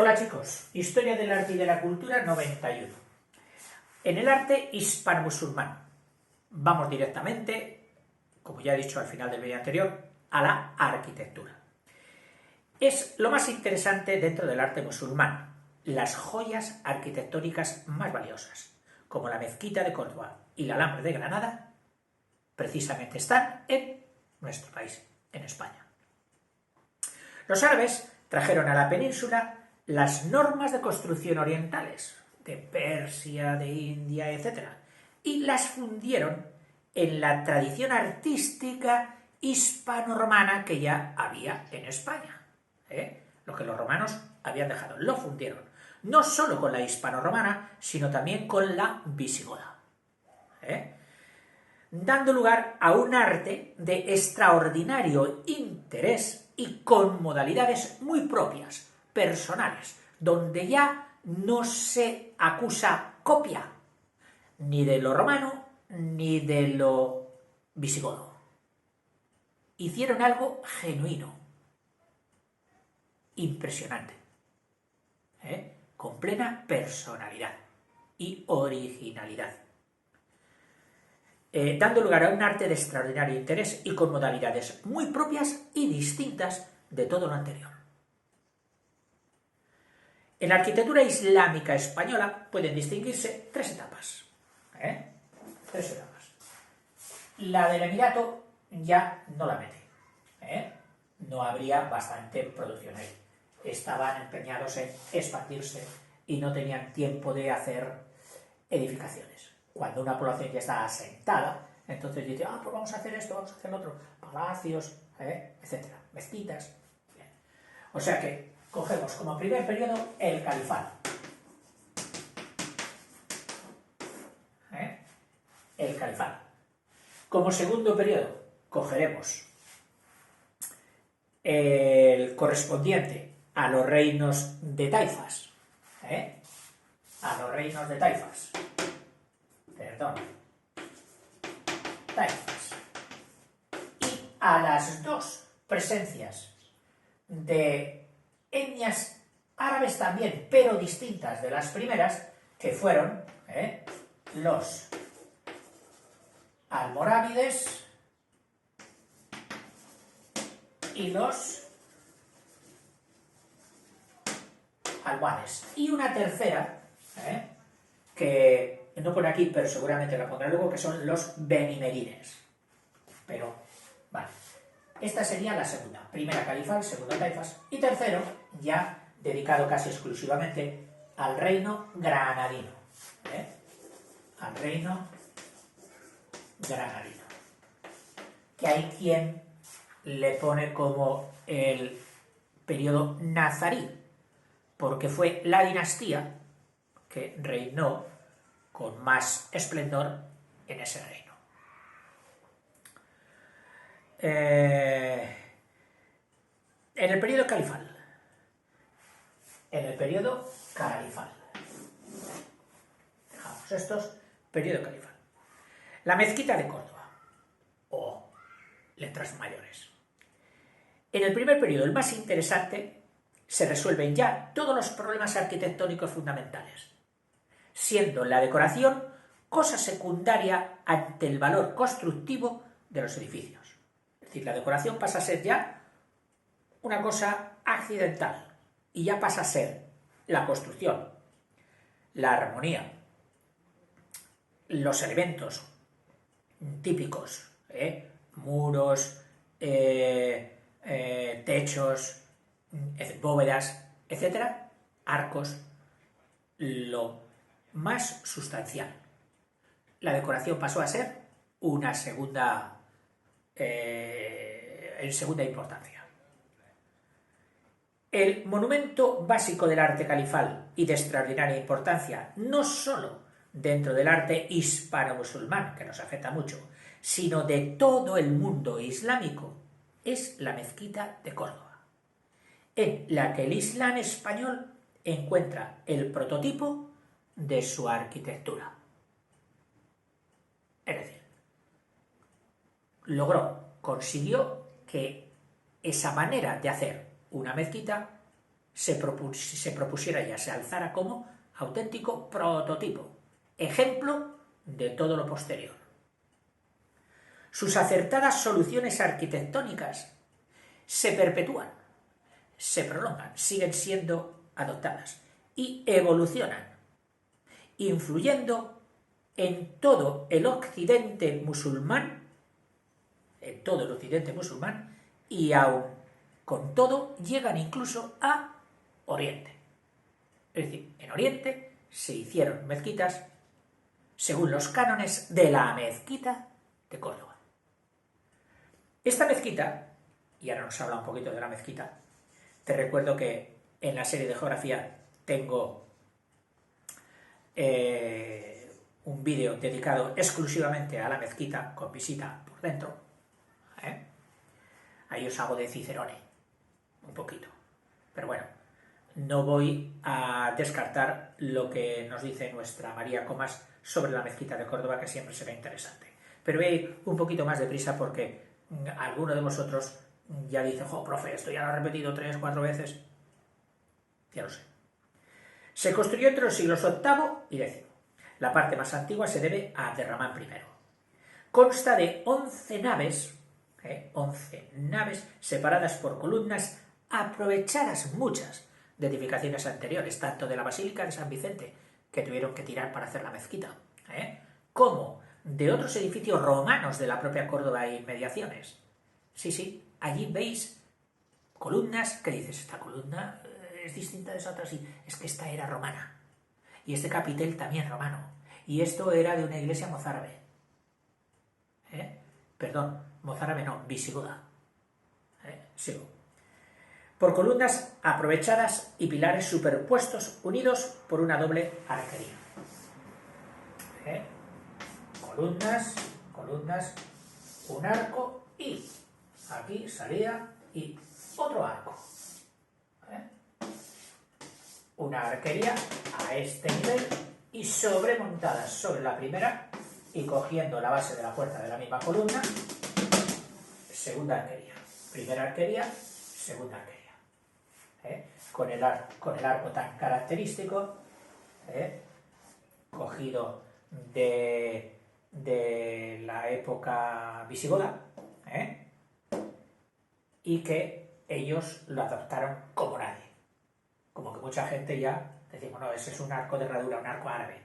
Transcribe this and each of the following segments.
Hola chicos, Historia del Arte y de la Cultura 91. En el arte hispano-musulmán vamos directamente, como ya he dicho al final del vídeo anterior, a la arquitectura. Es lo más interesante dentro del arte musulmán, las joyas arquitectónicas más valiosas, como la mezquita de Córdoba y la Alhambra de Granada, precisamente están en nuestro país, en España. Los árabes trajeron a la península las normas de construcción orientales, de Persia, de India, etc., y las fundieron en la tradición artística hispano-romana que ya había en España. Lo que los romanos habían dejado, lo fundieron, no solo con la hispano-romana, sino también con la visigoda, dando lugar a un arte de extraordinario interés y con modalidades muy propias, personales, donde ya no se acusa copia ni de lo romano ni de lo visigodo. Hicieron algo genuino, impresionante, con plena personalidad y originalidad, dando lugar a un arte de extraordinario interés y con modalidades muy propias y distintas de todo lo anterior. En la arquitectura islámica española pueden distinguirse tres etapas. La del Emirato ya no la mete. No habría bastante producción ahí. Estaban empeñados en expandirse y no tenían tiempo de hacer edificaciones. Cuando una población ya está asentada, entonces dice, pues vamos a hacer esto, vamos a hacer lo otro, palacios, etcétera, mezquitas. Bien. O sea que cogemos como primer periodo el califal. El califal. Como segundo periodo cogeremos el correspondiente a los reinos de taifas. A los reinos de taifas. Taifas. Y a las dos presencias de etnias árabes también, pero distintas de las primeras, que fueron los almorávides y los almohades. Y una tercera, que no pone aquí, pero seguramente la pondrá luego, que son los benimerines. Pero, vale. Esta sería la segunda. Primera califal, segunda taifas. Y tercero, ya dedicado casi exclusivamente al reino granadino. Al reino granadino. Que hay quien le pone como el periodo nazarí, porque fue la dinastía que reinó con más esplendor en ese reino. En el periodo califal. Dejamos estos, periodo califal. La mezquita de Córdoba, o letras mayores. En el primer periodo, el más interesante, se resuelven ya todos los problemas arquitectónicos fundamentales, siendo la decoración cosa secundaria ante el valor constructivo de los edificios. Es decir, la decoración pasa a ser ya una cosa accidental y ya pasa a ser la construcción, la armonía, los elementos típicos, muros, techos, bóvedas, etcétera, arcos, lo más sustancial. La decoración pasó a ser una segunda importancia. El monumento básico del arte califal y de extraordinaria importancia, no solo dentro del arte hispano-musulmán, que nos afecta mucho, sino de todo el mundo islámico, es la mezquita de Córdoba, en la que el Islam español encuentra el prototipo de su arquitectura. Es decir, consiguió que esa manera de hacer una mezquita se propusiera ya, se alzara como auténtico prototipo, ejemplo de todo lo posterior. Sus acertadas soluciones arquitectónicas se perpetúan, se prolongan, siguen siendo adoptadas y evolucionan, influyendo en todo el occidente musulmán, y aún con todo llegan incluso a Oriente. Es decir, en Oriente se hicieron mezquitas según los cánones de la mezquita de Córdoba. Esta mezquita, y ahora nos habla un poquito de la mezquita, te recuerdo que en la serie de geografía tengo un vídeo dedicado exclusivamente a la mezquita con visita por dentro. Ahí os hago de Cicerone, un poquito. Pero bueno, no voy a descartar lo que nos dice nuestra María Comas sobre la mezquita de Córdoba, que siempre será interesante. Pero voy a ir un poquito más deprisa porque alguno de vosotros ya dice, profe, esto ya lo he repetido 3 o 4 veces. Ya lo sé. Se construyó entre los siglos VIII y X. La parte más antigua se debe a Abderramán I. Consta de 11 naves, 11 naves separadas por columnas aprovechadas muchas de edificaciones anteriores, tanto de la Basílica de San Vicente, que tuvieron que tirar para hacer la mezquita, como de otros edificios romanos de la propia Córdoba e inmediaciones. Sí, allí veis columnas que dices, esta columna es distinta de esa otra, sí, es que esta era romana, y este capitel también romano, y esto era de una iglesia mozárabe. Perdón, mozárabe no, visigoda. Sigo. Por columnas aprovechadas y pilares superpuestos unidos por una doble arquería. Columnas, un arco y aquí salía y otro arco. Una arquería a este nivel y sobremontadas sobre la primera y cogiendo la base de la puerta de la misma columna, segunda arquería. Primera arquería, segunda arquería. Con el arco tan característico, cogido de la época visigoda, y que ellos lo adoptaron como nadie. Como que mucha gente ya decimos, no, ese es un arco de herradura, un arco árabe.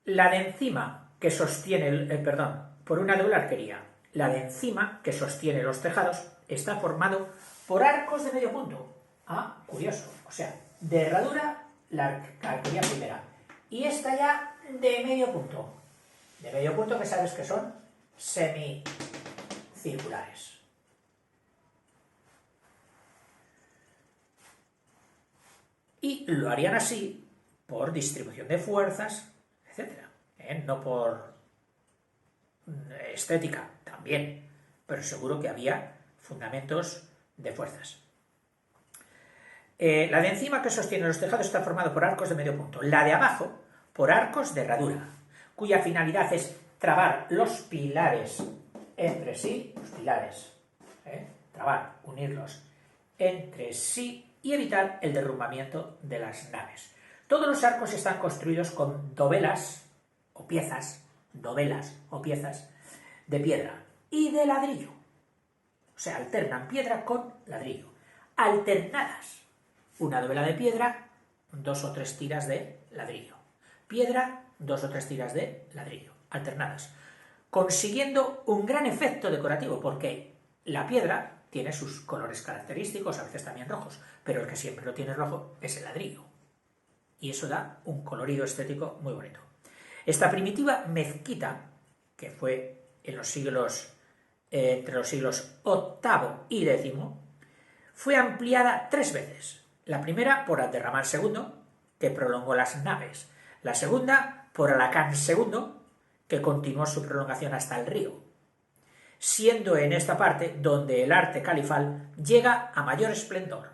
La de encima que sostiene, por una doble arquería, la de encima que sostiene los tejados está formado por arcos de medio punto. Curioso. O sea, de herradura la arquería primera. Y esta ya de medio punto. De medio punto que sabes que son semicirculares. Y lo harían así por distribución de fuerzas, etc. No por estética, también, pero seguro que había fundamentos de fuerzas. La de encima que sostiene los tejados está formado por arcos de medio punto. La de abajo por arcos de herradura, cuya finalidad es trabar los pilares entre sí, unirlos entre sí y evitar el derrumbamiento de las naves. Todos los arcos están construidos con dovelas o piezas de piedra y de ladrillo. O sea, alternan piedra con ladrillo. Alternadas. Una dovela de piedra, 2 o 3 tiras de ladrillo. Piedra, 2 o 3 tiras de ladrillo. Alternadas. Consiguiendo un gran efecto decorativo, porque la piedra tiene sus colores característicos, a veces también rojos, pero el que siempre lo tiene rojo es el ladrillo. Y eso da un colorido estético muy bonito. Esta primitiva mezquita, que fue en los siglos, entre los siglos VIII y X, fue ampliada 3 veces. La primera por Abderramán II, que prolongó las naves. La segunda por Alacán II, que continuó su prolongación hasta el río, siendo en esta parte donde el arte califal llega a mayor esplendor.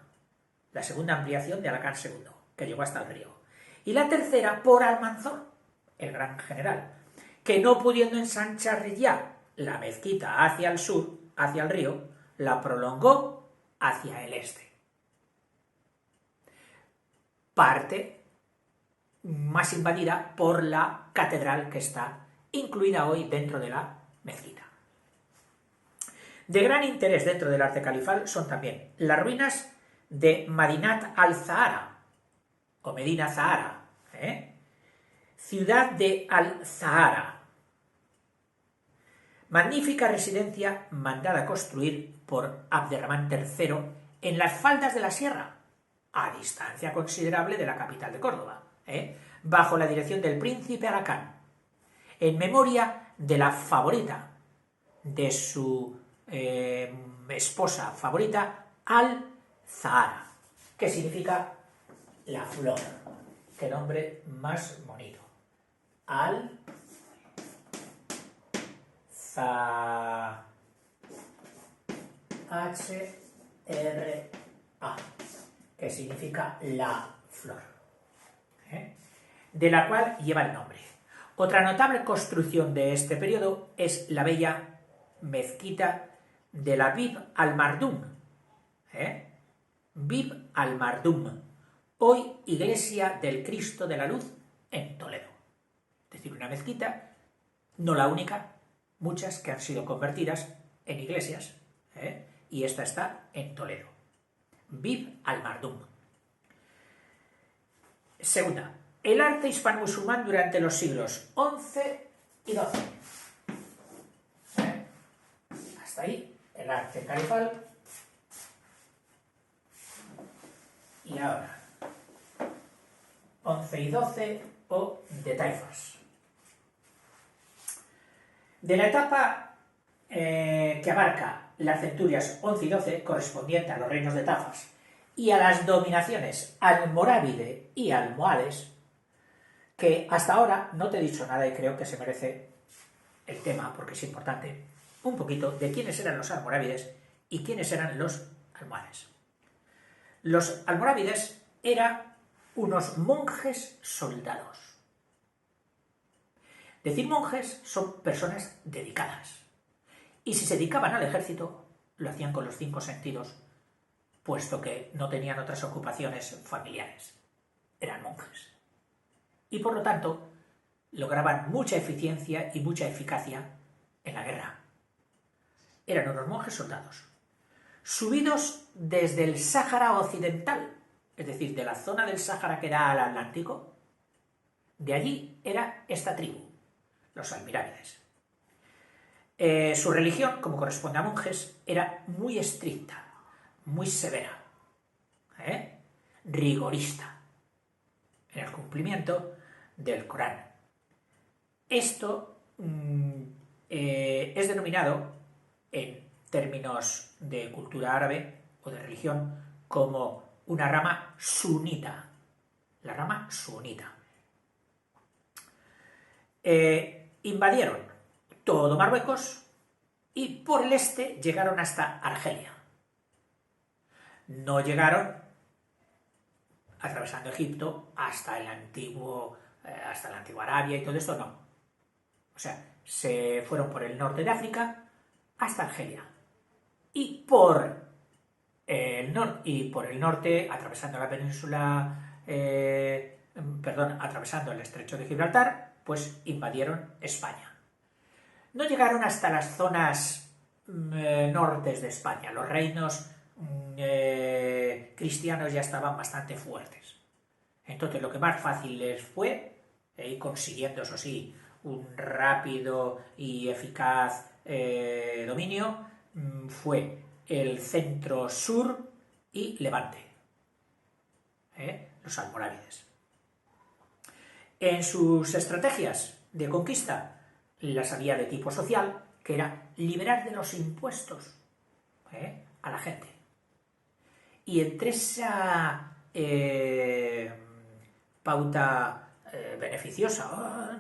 La segunda ampliación de Alacán II, que llegó hasta el río. Y la tercera por Almanzor, el gran general, que no pudiendo ensanchar ya la mezquita hacia el sur, hacia el río, la prolongó hacia el este. Parte más invadida por la catedral que está incluida hoy dentro de la mezquita. De gran interés dentro del arte califal son también las ruinas de Madinat al-Zahara, o Medina Zahara, ciudad de al-Zahara, magnífica residencia mandada a construir por Abderramán III en las faldas de la sierra, a distancia considerable de la capital de Córdoba, bajo la dirección del príncipe Aracán, en memoria de la favorita, de su esposa favorita, al-Zahara, que significa la flor. Qué nombre más bonito. Al-Zahara, H-R-A, que significa la flor, de la cual lleva el nombre. Otra notable construcción de este periodo es la bella mezquita de la Bib al-Mardum, Bib al-Mardum, hoy Iglesia del Cristo de la Luz en Toledo. Es decir, una mezquita, no la única, muchas que han sido convertidas en iglesias, y esta está en Toledo. Bib al-Mardum. Segunda, el arte hispano-musulmán durante los siglos XI y XII. Hasta ahí el arte califal. Y ahora, XI y XII o de taifas. De la etapa que abarca las centurias XI y XII, correspondiente a los reinos de Tafas, y a las dominaciones almorávide y almohades, que hasta ahora no te he dicho nada y creo que se merece el tema, porque es importante, un poquito de quiénes eran los almorávides y quiénes eran los almohades. Los almorávides eran unos monjes soldados. Decir monjes son personas dedicadas. Y si se dedicaban al ejército, lo hacían con los 5 sentidos, puesto que no tenían otras ocupaciones familiares. Eran monjes. Y por lo tanto, lograban mucha eficiencia y mucha eficacia en la guerra. Eran unos monjes soldados, subidos desde el Sáhara Occidental, es decir, de la zona del Sáhara que da al Atlántico. De allí era esta tribu, los almorávides. Su religión, como corresponde a monjes, era muy estricta, muy severa, rigorista en el cumplimiento del Corán. Esto es denominado, en términos de cultura árabe o de religión, como una rama sunita, la rama sunita. Invadieron todo Marruecos y por el este llegaron hasta Argelia. No llegaron atravesando Egipto hasta la antigua Arabia y todo esto, no. O sea, se fueron por el norte de África hasta Argelia. Y por el norte, atravesando la península, atravesando el estrecho de Gibraltar, pues invadieron España. No llegaron hasta las zonas nortes de España. Los reinos cristianos ya estaban bastante fuertes. Entonces lo que más fácil les fue, ir consiguiendo, eso sí, un rápido y eficaz dominio, fue el centro sur y Levante, los almorávides. En sus estrategias de conquista las había de tipo social, que era liberar de los impuestos a la gente. Y entre esa pauta beneficiosa,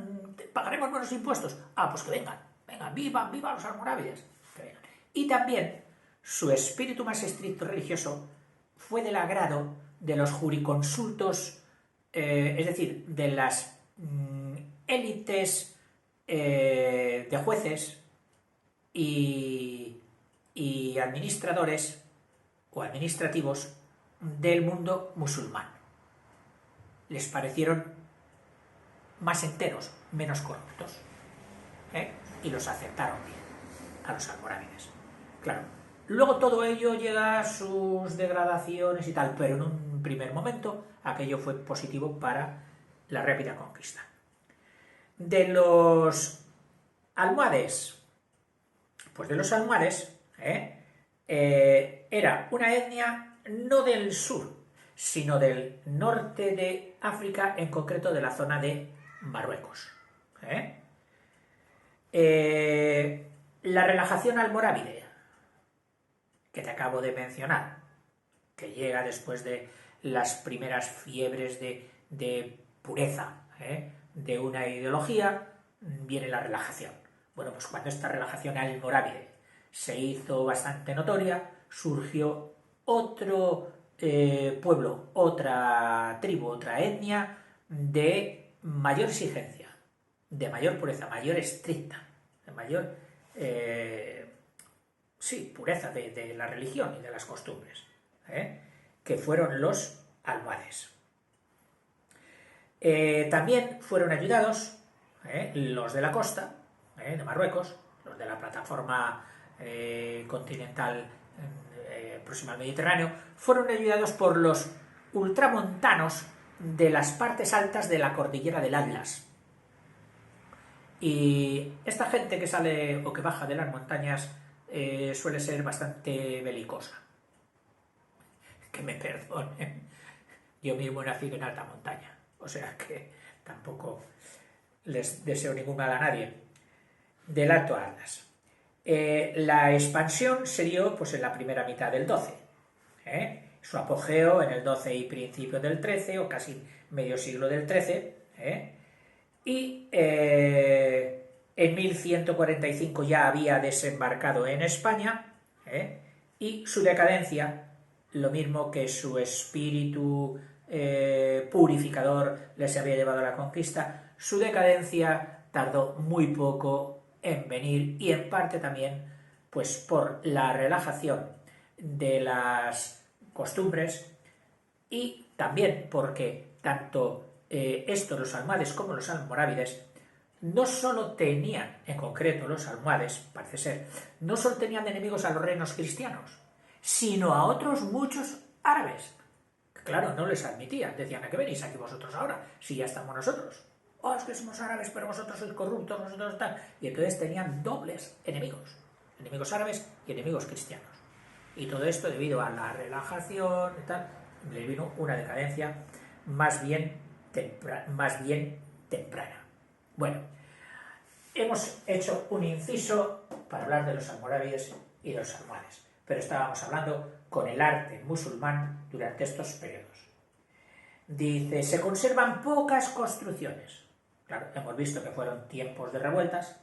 pagaremos menos impuestos, pues que vengan, vivan los almorávides, que vengan. Y también su espíritu más estricto religioso fue del agrado de los juriconsultos, es decir, de las élites de jueces y y administradores o administrativos del mundo musulmán. Les parecieron más enteros, menos corruptos, y los aceptaron bien a los almorávides. Claro, luego todo ello llega a sus degradaciones y tal, pero en un primer momento aquello fue positivo para la rápida conquista. De los almohades, pues de los almohades era una etnia no del sur, sino del norte de África, en concreto de la zona de Marruecos. La relajación almorávide, que te acabo de mencionar, que llega después de las primeras fiebres de pureza de una ideología, viene la relajación. Bueno, pues cuando esta relajación almorávide se hizo bastante notoria, surgió otro pueblo, otra tribu, otra etnia de mayor exigencia, de mayor pureza, mayor estricta, de mayor pureza de la religión y de las costumbres, que fueron los almohades. También fueron ayudados los de la costa, de Marruecos, los de la plataforma continental próxima al Mediterráneo, fueron ayudados por los ultramontanos de las partes altas de la cordillera del Atlas. Y esta gente que sale o que baja de las montañas suele ser bastante belicosa. Que me perdonen, yo mismo nací en alta montaña, o sea que tampoco les deseo ningún mal a nadie. Del Alto Atlas. La expansión se dio pues, en la primera mitad del 12. Su apogeo en el 12 y principio del 13, o casi medio siglo del 13. Y en 1145 ya había desembarcado en España, y su decadencia, lo mismo que su espíritu purificador les había llevado a la conquista, su decadencia tardó muy poco en venir, y en parte también pues por la relajación de las costumbres, y también porque tanto los almohades como los almorávides no solo tenían, en concreto los almohades, parece ser, no solo tenían de enemigos a los reinos cristianos, sino a otros muchos árabes. Claro, no les admitían, decían, ¿a qué venís aquí vosotros ahora? Si ya estamos nosotros. Oh, es que somos árabes, pero vosotros sois corruptos, nosotros tal. Y entonces tenían dobles enemigos, enemigos árabes y enemigos cristianos. Y todo esto debido a la relajación y tal, le vino una decadencia más bien temprana. Bueno, hemos hecho un inciso para hablar de los almorávides y los almohades, pero estábamos hablando con el arte musulmán durante estos periodos. Dice, se conservan pocas construcciones. Claro, hemos visto que fueron tiempos de revueltas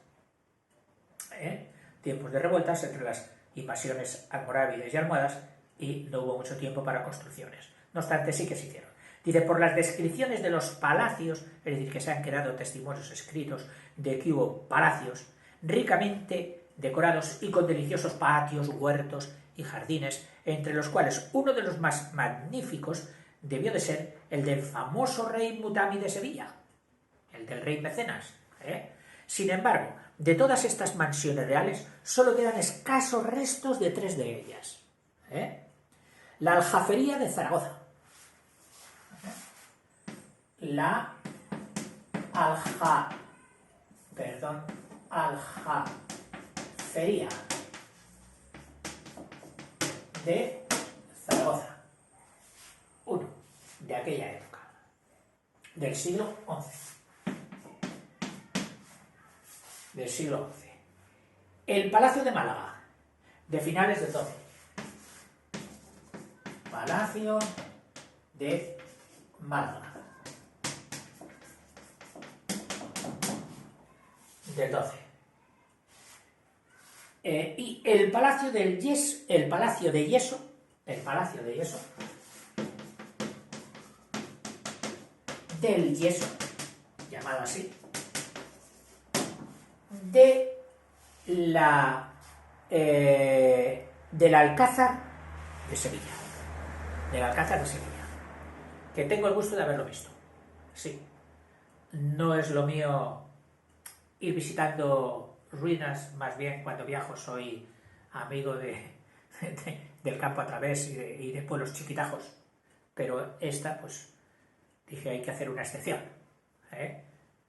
entre las invasiones almorávides y almohadas, y no hubo mucho tiempo para construcciones. No obstante, sí que se hicieron. Dice, por las descripciones de los palacios, es decir, que se han quedado testimonios escritos de que hubo palacios ricamente decorados y con deliciosos patios, huertos y jardines, entre los cuales uno de los más magníficos debió de ser el del famoso rey Mutami de Sevilla, el del rey Mecenas. Sin embargo, de todas estas mansiones reales solo quedan escasos restos de 3 de ellas. La Aljafería de Zaragoza, la Aljafería de Zaragoza, uno de aquella época, del siglo XI. El Palacio de Málaga, de finales del XII. Palacio de Málaga, del 12. Y el Palacio del Yeso, el Palacio de Yeso, del Yeso, llamado así, del Alcázar de Sevilla. Del Alcázar de Sevilla. Que tengo el gusto de haberlo visto. Sí. No es lo mío ir visitando ruinas, más bien cuando viajo soy amigo del campo a través y de pueblos chiquitajos. Pero esta, pues, dije hay que hacer una excepción.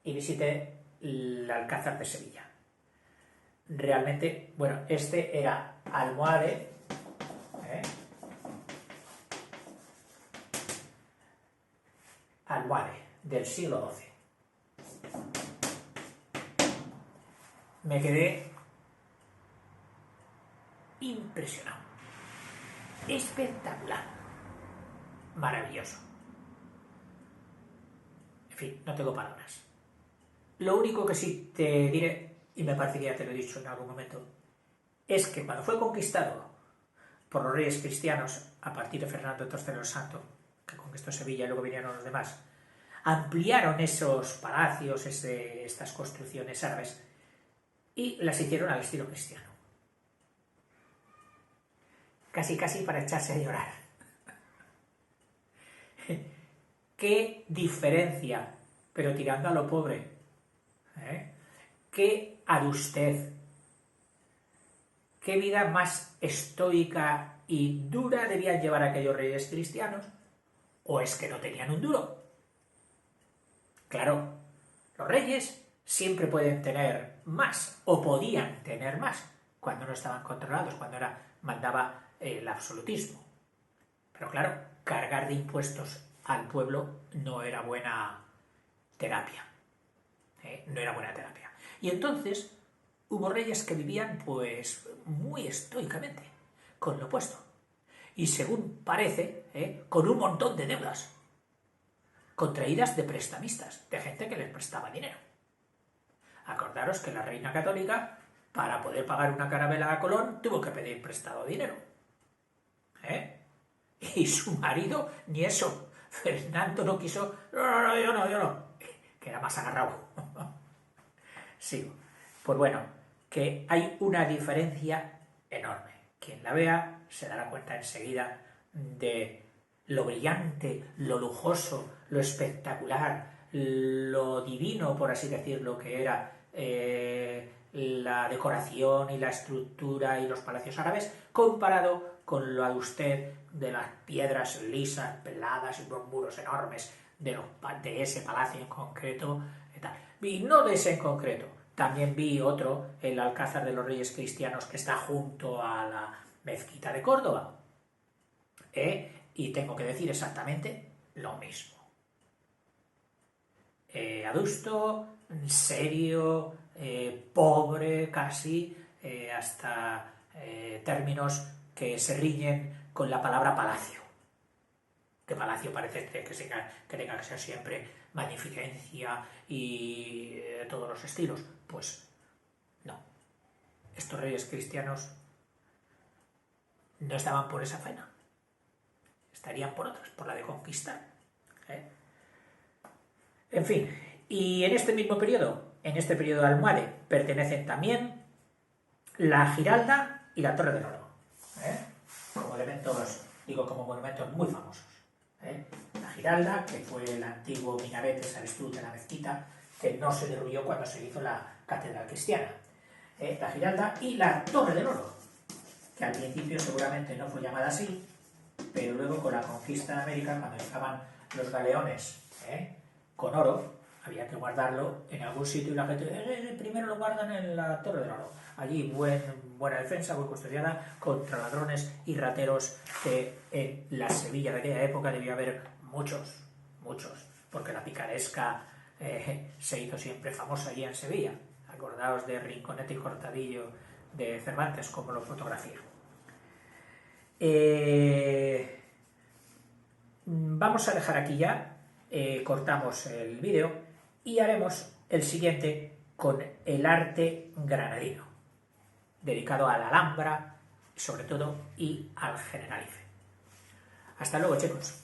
Y visité el Alcázar de Sevilla. Realmente, bueno, este era almohade, almohade del siglo XII. Me quedé impresionado, espectacular, maravilloso. En fin, no tengo palabras. Lo único que sí te diré, y me parece que ya te lo he dicho en algún momento, es que cuando fue conquistado por los reyes cristianos a partir de Fernando III el Santo, que conquistó Sevilla y luego vinieron los demás, ampliaron esos palacios, estas construcciones árabes, y las hicieron al estilo cristiano. Casi para echarse a llorar. Qué diferencia, pero tirando a lo pobre. Qué adustez. Qué vida más estoica y dura debían llevar aquellos reyes cristianos. ¿O es que no tenían un duro? Claro, los reyes siempre pueden tener más, o podían tener más, cuando no estaban controlados, cuando mandaba el absolutismo. Pero claro, cargar de impuestos al pueblo no era buena terapia. No era buena terapia. Y entonces hubo reyes que vivían pues muy estoicamente, con lo opuesto. Y según parece, con un montón de deudas, contraídas de prestamistas, de gente que les prestaba dinero. Acordaros que la reina católica, para poder pagar una carabela a Colón, tuvo que pedir prestado dinero. Y su marido, ni eso. Fernando no quiso, yo no, que era más agarrado. Sigo. Pues bueno, que hay una diferencia enorme. Quien la vea se dará cuenta enseguida de lo brillante, lo lujoso, lo espectacular, lo divino, por así decirlo, que era la decoración y la estructura y los palacios árabes, comparado con lo adustez de las piedras lisas, peladas y los muros enormes de ese palacio en concreto. Y no de ese en concreto, también vi otro, el Alcázar de los Reyes Cristianos, que está junto a la mezquita de Córdoba. Y tengo que decir exactamente lo mismo. Adusto, serio, pobre casi, hasta términos que se riñen con la palabra palacio. Que palacio parece que tenga que ser siempre magnificencia y todos los estilos. Pues no. Estos reyes cristianos no estaban por esa faena. Estarían por otras, por la de conquistar. En fin, y en este mismo periodo, en este periodo de almohade, pertenecen también la Giralda y la Torre del Oro. Como elementos, como monumentos muy famosos. La Giralda, que fue el antiguo minaret de San Estruz de la mezquita, que no se derribó cuando se hizo la catedral cristiana. La Giralda y la Torre del Oro, que al principio seguramente no fue llamada así, pero luego con la conquista de América, cuando llegaban los galeones con oro, había que guardarlo en algún sitio y la gente primero lo guardan en la Torre del Oro. Allí buena defensa, muy custodiada contra ladrones y rateros, que en la Sevilla de aquella época debía haber muchos, porque la picaresca se hizo siempre famosa allí en Sevilla. Acordaos de Rinconete y Cortadillo de Cervantes, como lo fotografía. Vamos a dejar aquí ya, cortamos el vídeo y haremos el siguiente con el arte granadino, dedicado a la Alhambra, sobre todo, y al Generalife. Hasta luego, chicos.